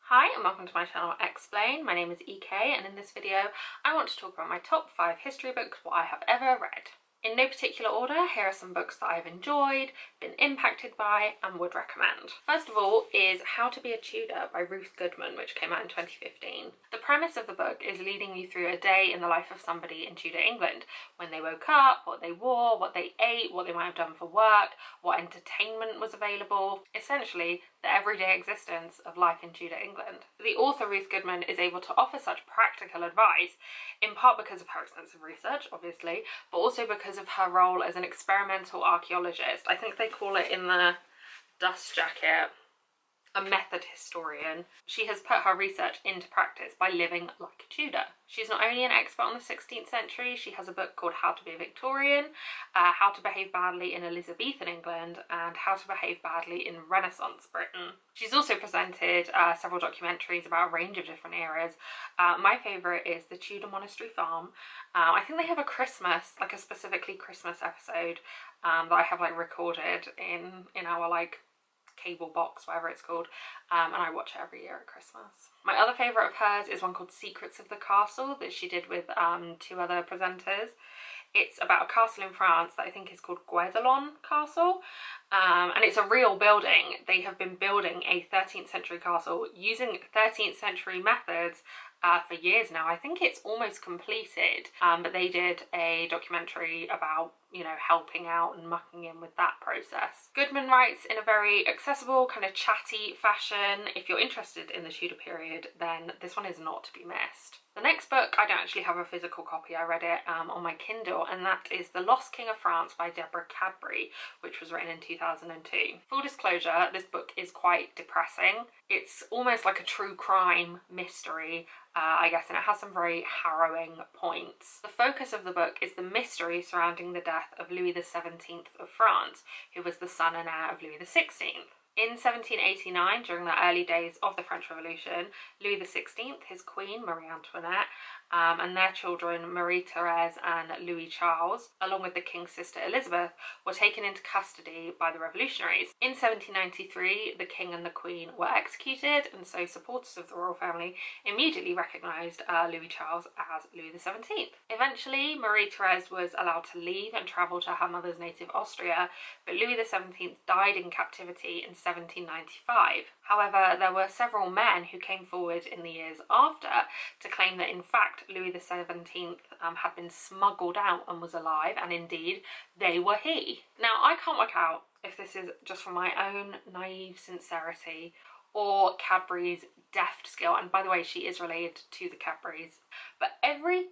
Hi and welcome to my channel Explain. My name is EK and in this video I want to talk about my top 5 history books what I have ever read. In no particular order, here are some books that I've enjoyed, been impacted by and would recommend. First of all is How to Be a Tudor by Ruth Goodman, which came out in 2015. The premise of the book is leading you through a day in the life of somebody in Tudor England, when they woke up, what they wore, what they ate, what they might have done for work, what entertainment was available, essentially the everyday existence of life in Tudor England. The author Ruth Goodman is able to offer such practical advice, in part because of her extensive research, obviously, but also because of her role as an experimental archaeologist. I think they call it in the dust jacket a method historian. She has put her research into practice by living like a Tudor. She's not only an expert on the 16th century, she has a book called How to Be a Victorian, How to Behave Badly in Elizabethan England, and How to Behave Badly in Renaissance Britain. She's also presented several documentaries about a range of different eras. My favourite is The Tudor Monastery Farm. I think they have a Christmas, like a specifically Christmas episode that I have recorded in our cable box, whatever it's called, and I watch it every year at Christmas. My other favourite of hers is one called Secrets of the Castle that she did with two other presenters. It's about a castle in France that I think is called Guédelon Castle, and it's a real building. They have been building a 13th century castle using 13th century methods for years now. I think it's almost completed, but they did a documentary about, you know, helping out and mucking in with that process. Goodman writes in a very accessible, kind of chatty fashion. If you're interested in the Tudor period, then this one is not to be missed. The next book, I don't actually have a physical copy. I read it on my Kindle, and that is The Lost King of France by Deborah Cadbury, which was written in 2002. Full disclosure, this book is quite depressing. It's almost like a true crime mystery, I guess, and it has some very harrowing points. The focus of the book is the mystery surrounding the death of Louis XVII of France, who was the son and heir of Louis XVI. In 1789, during the early days of the French Revolution, Louis XVI, his queen Marie Antoinette, and their children Marie-Thérèse and Louis Charles, along with the king's sister Elizabeth, were taken into custody by the revolutionaries. In 1793, the king and the queen were executed, and so supporters of the royal family immediately recognised Louis Charles as Louis XVII. Eventually, Marie-Thérèse was allowed to leave and travel to her mother's native Austria, but Louis XVII died in captivity in 1795. However, there were several men who came forward in the years after to claim that in fact Louis XVII had been smuggled out and was alive, and indeed they were he. Now, I can't work out if this is just from my own naive sincerity or Cadbury's deft skill, and by the way, she is related to the Cadburys, but every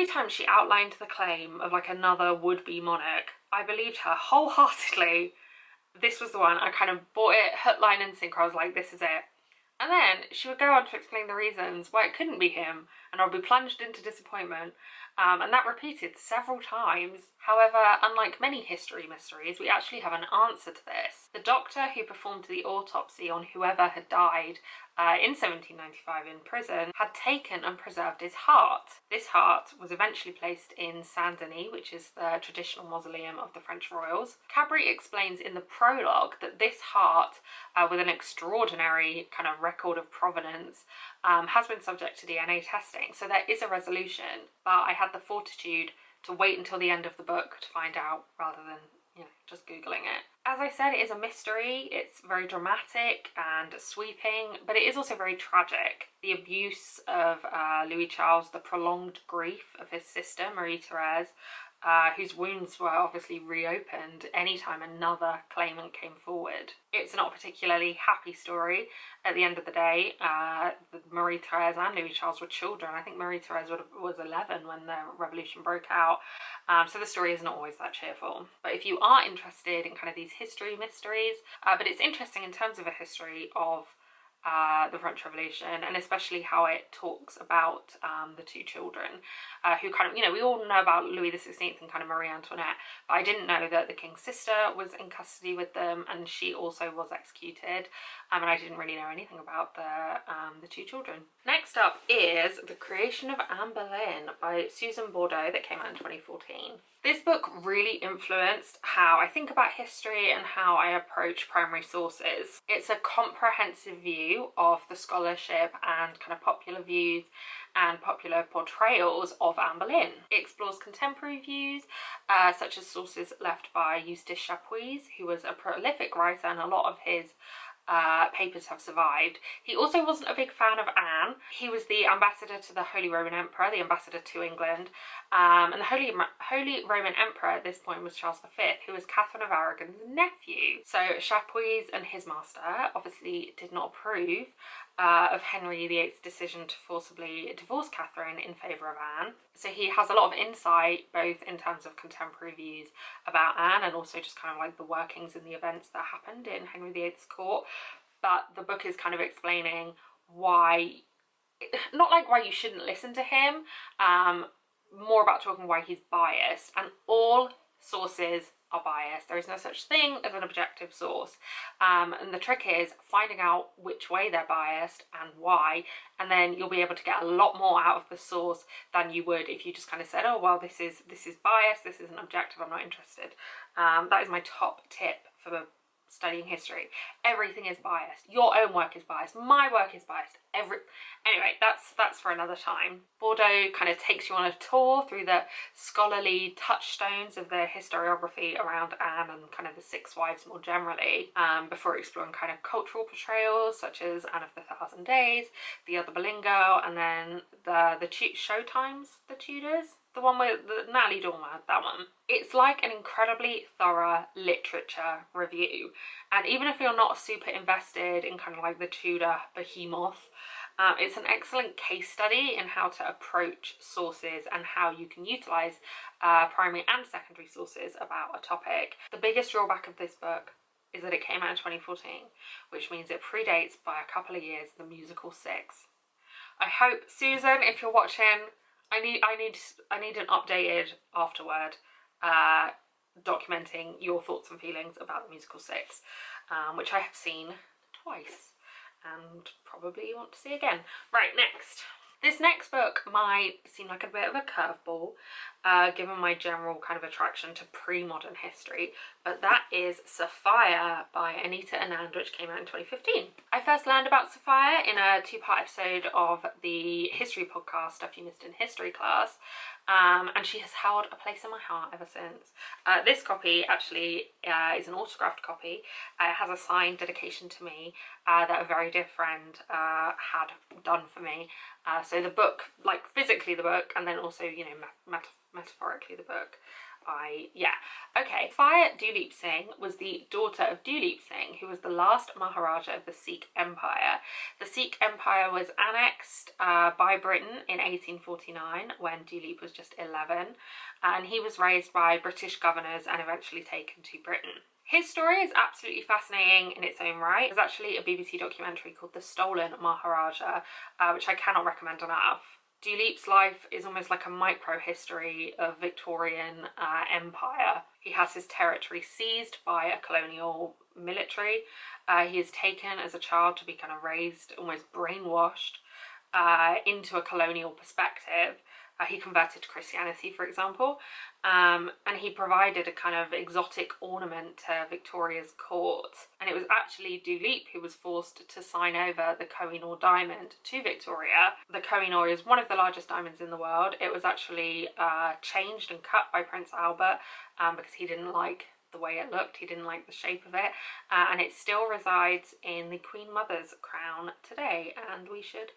time she outlined the claim of another would-be monarch, I believed her wholeheartedly. This was the one. I kind of bought it hook, line and sinker. I was like, this is it. And then she would go on to explain the reasons why it couldn't be him, and I would be plunged into disappointment. And that repeated several times. However, unlike many history mysteries, we actually have an answer to this. The doctor who performed the autopsy on whoever had died in 1795 in prison had taken and preserved his heart. This heart was eventually placed in Saint-Denis, which is the traditional mausoleum of the French royals. Cadbury explains in the prologue that this heart, with an extraordinary kind of record of provenance, has been subject to DNA testing, so there is a resolution, but I had the fortitude to wait until the end of the book to find out rather than, you know, just googling it. As I said, it is a mystery. It's very dramatic and sweeping, but it is also very tragic. The abuse of Louis Charles, the prolonged grief of his sister Marie-Thérèse, whose wounds were obviously reopened anytime another claimant came forward. It's not a particularly happy story. At the end of the day, Marie-Thérèse and Louis Charles were children. I think Marie-Thérèse was 11 when the revolution broke out, so the story isn't always that cheerful. But if you are interested in kind of these history mysteries, but it's interesting in terms of a history of the French Revolution, and especially how it talks about the two children who kind of, you know, we all know about Louis XVI and kind of Marie Antoinette, but I didn't know that the king's sister was in custody with them and she also was executed, and I didn't really know anything about the two children. Next up is The Creation of Anne Boleyn by Susan Bordo that came out in 2014. This book really influenced how I think about history and how I approach primary sources. It's a comprehensive view overview of the scholarship and kind of popular views and popular portrayals of Anne Boleyn. It explores contemporary views, such as sources left by Eustace Chapuis, who was a prolific writer, and a lot of his papers have survived. He also wasn't a big fan of Anne. He was the ambassador to the Holy Roman Emperor, the ambassador to England, and the Holy Roman Emperor at this point was Charles V, who was Catherine of Aragon's nephew. So Chapuis and his master obviously did not approve of Henry VIII's decision to forcibly divorce Catherine in favour of Anne. So he has a lot of insight, both in terms of contemporary views about Anne and also just kind of like the workings and the events that happened in Henry VIII's court. But the book is kind of explaining why, not like why you shouldn't listen to him, more about talking why he's biased. And all sources are biased. There is no such thing as an objective source, and the trick is finding out which way they're biased and why, and then you'll be able to get a lot more out of the source than you would if you just kind of said, oh well, this is biased, this isn't objective, I'm not interested. That is my top tip for studying history. Everything is biased. Your own work is biased. My work is biased. Anyway, that's for another time. Bordo kind of takes you on a tour through the scholarly touchstones of the historiography around Anne and kind of the Six Wives more generally, before exploring kind of cultural portrayals such as Anne of the Thousand Days, The Other Boleyn Girl, and then the Showtimes, the Tudors. The one with the Natalie Dormer, that one. It's like an incredibly thorough literature review. And even if you're not super invested in kind of like the Tudor behemoth, it's an excellent case study in how to approach sources and how you can utilise primary and secondary sources about a topic. The biggest drawback of this book is that it came out in 2014, which means it predates by a couple of years the musical Six. I hope, Susan, if you're watching, I need an updated afterword documenting your thoughts and feelings about the musical Six, which I have seen twice and probably want to see again. Right, next. This next book might seem like a bit of a curveball, given my general kind of attraction to pre-modern history, but that is Sophia by Anita and Anand, which came out in 2015. I first learned about Sophia in a two-part episode of the history podcast, Stuff You Missed in History Class, and she has held a place in my heart ever since. This copy actually is an autographed copy. It has a signed dedication to me that a very dear friend had done for me. So the book, like physically the book, and then also, you know, metaphorically the book. Okay. Sophia Duleep Singh was the daughter of Duleep Singh, who was the last Maharaja of the Sikh Empire. The Sikh Empire was annexed by Britain in 1849 when Duleep was just 11, and he was raised by British governors and eventually taken to Britain. His story is absolutely fascinating in its own right. There's actually a BBC documentary called The Stolen Maharaja, which I cannot recommend enough. Duleep's life is almost like a micro-history of Victorian empire. He has his territory seized by a colonial military. He is taken as a child to be kind of raised, almost brainwashed, into a colonial perspective. He converted to Christianity, for example, and he provided a kind of exotic ornament to Victoria's court. And it was actually Duleep who was forced to sign over the Koh-i-Noor diamond to Victoria. The Koh-i-Noor is one of the largest diamonds in the world. It was actually changed and cut by Prince Albert because he didn't like the way it looked, he didn't like the shape of it, and it still resides in the Queen Mother's crown today, and we should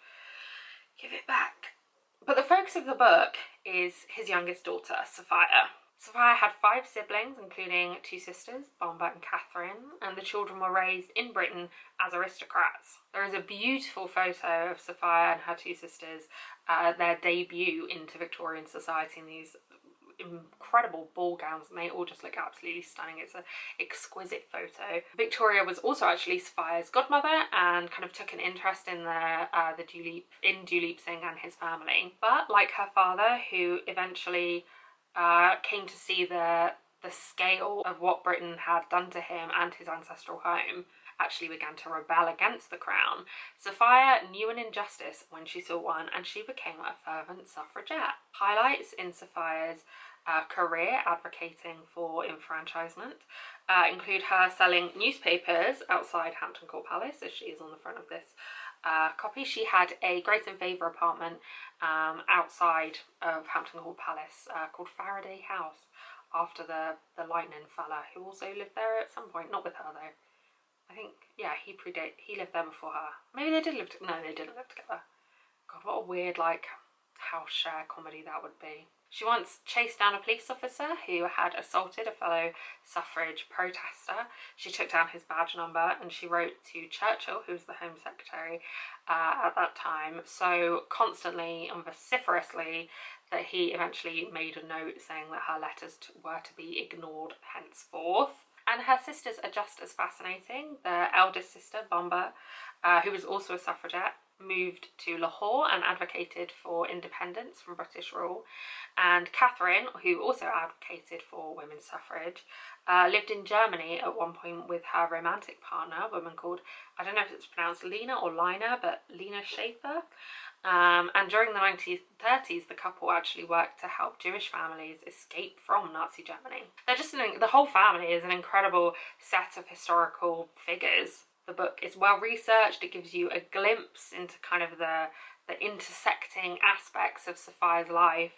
give it back. But the focus of the book is his youngest daughter, Sophia. Sophia had 5 siblings, including 2 sisters, Bomba and Catherine, and the children were raised in Britain as aristocrats. There is a beautiful photo of Sophia and her 2 sisters, their debut into Victorian society in these incredible ball gowns, and they all just look absolutely stunning. It's an exquisite photo. Victoria was also actually Sophia's godmother and kind of took an interest in Duleep Singh and his family. But like her father, who eventually came to see the scale of what Britain had done to him and his ancestral home, actually began to rebel against the crown, Sophia knew an injustice when she saw one, and she became a fervent suffragette. Highlights in Sophia's career advocating for enfranchisement include her selling newspapers outside Hampton Court Palace, as she is on the front of this copy. She had a Grace and Favour apartment outside of Hampton Court Palace called Faraday House, after the lightning fella who also lived there at some point. Not with her though. I think, yeah, he lived there before her. Maybe they did live no, they didn't live together. God, what a weird, like, house share comedy that would be. She once chased down a police officer who had assaulted a fellow suffrage protester. She took down his badge number and she wrote to Churchill, who was the Home Secretary at that time, so constantly and vociferously that he eventually made a note saying that her letters were to be ignored henceforth. And her sisters are just as fascinating. The eldest sister, Bomba, who was also a suffragette, moved to Lahore and advocated for independence from British rule. And Catherine, who also advocated for women's suffrage, lived in Germany at one point with her romantic partner, a woman called, I don't know if it's pronounced Lena or Lina, but Lena Schaefer. And during the 1930s, the couple actually worked to help Jewish families escape from Nazi Germany. They're just the whole family is an incredible set of historical figures. The book is well researched. It gives you a glimpse into kind of the intersecting aspects of Sophia's life: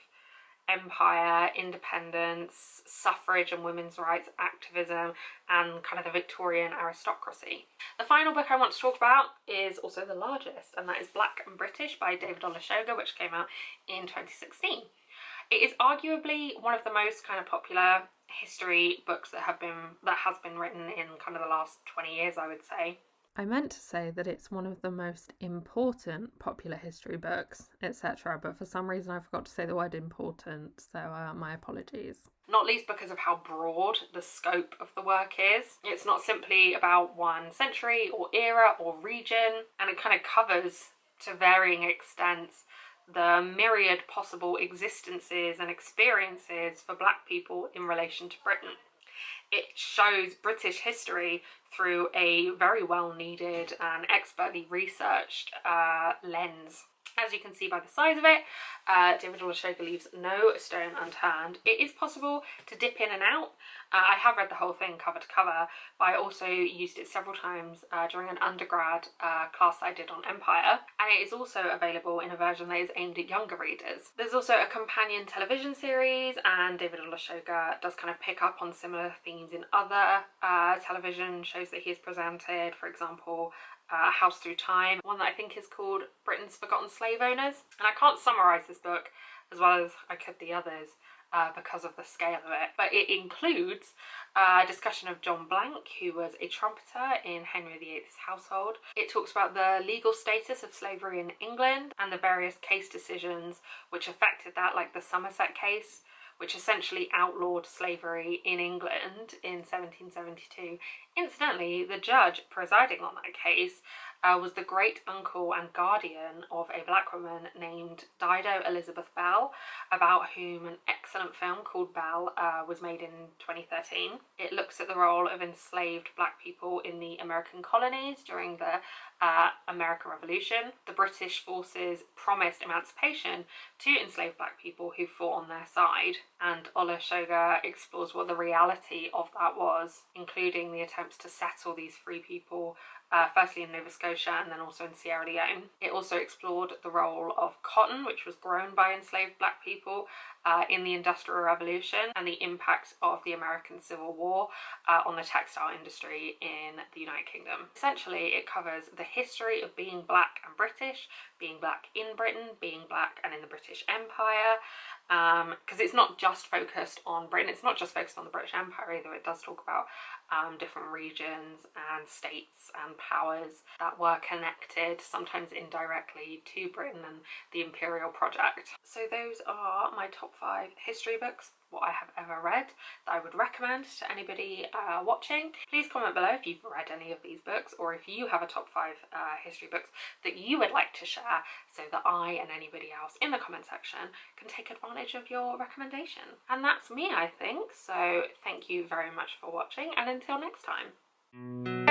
empire, independence, suffrage and women's rights activism, and kind of the Victorian aristocracy. The final book I want to talk about is also the largest, and that is Black and British by David Olusoga, which came out in 2016. It is arguably one of the most kind of popular history books that has been written in kind of the last 20 years, I would say. I meant to say that it's one of the most important popular history books, etc., but for some reason I forgot to say the word important, so my apologies. Not least because of how broad the scope of the work is. It's not simply about one century or era or region, and it kind of covers to varying extents the myriad possible existences and experiences for Black people in relation to Britain. It shows British history through a very well needed and expertly researched lens. As you can see by the size of it, David Olusoga leaves no stone unturned. It is possible to dip in and out. I have read the whole thing cover to cover, but I also used it several times during an undergrad class I did on Empire, and it is also available in a version that is aimed at younger readers. There's also a companion television series, and David Olusoga does kind of pick up on similar themes in other television shows that he has presented. For example, House Through Time, one that I think is called Britain's Forgotten Slave Owners. And I can't summarise this book as well as I could the others because of the scale of it, but it includes a discussion of John Blank, who was a trumpeter in Henry VIII's household. It talks about the legal status of slavery in England and the various case decisions which affected that, like the Somerset case, which essentially outlawed slavery in England in 1772. Incidentally, the judge presiding on that case was the great uncle and guardian of a Black woman named Dido Elizabeth Bell, about whom an excellent film called Belle was made in 2013. It looks at the role of enslaved Black people in the American colonies during the American Revolution. The British forces promised emancipation to enslaved Black people who fought on their side, and Olusoga explores what the reality of that was, including the attempts to settle these free people firstly in Nova Scotia and then also in Sierra Leone. It also explored the role of cotton, which was grown by enslaved Black people in the Industrial Revolution, and the impact of the American Civil War on the textile industry in the United Kingdom. Essentially, it covers the history of being Black and British, being Black in Britain, being Black and in the British Empire, because it's not just focused on Britain, it's not just focused on the British Empire either. It does talk about different regions and states and powers that were connected, sometimes indirectly, to Britain and the imperial project. So those are my top 5 history books, what I have ever read, that I would recommend to anybody watching. Please comment below if you've read any of these books, or if you have a top 5 history books that you would like to share, so that I and anybody else in the comment section can take advantage of your recommendation. And that's me, I think. So thank you very much for watching, and until next time.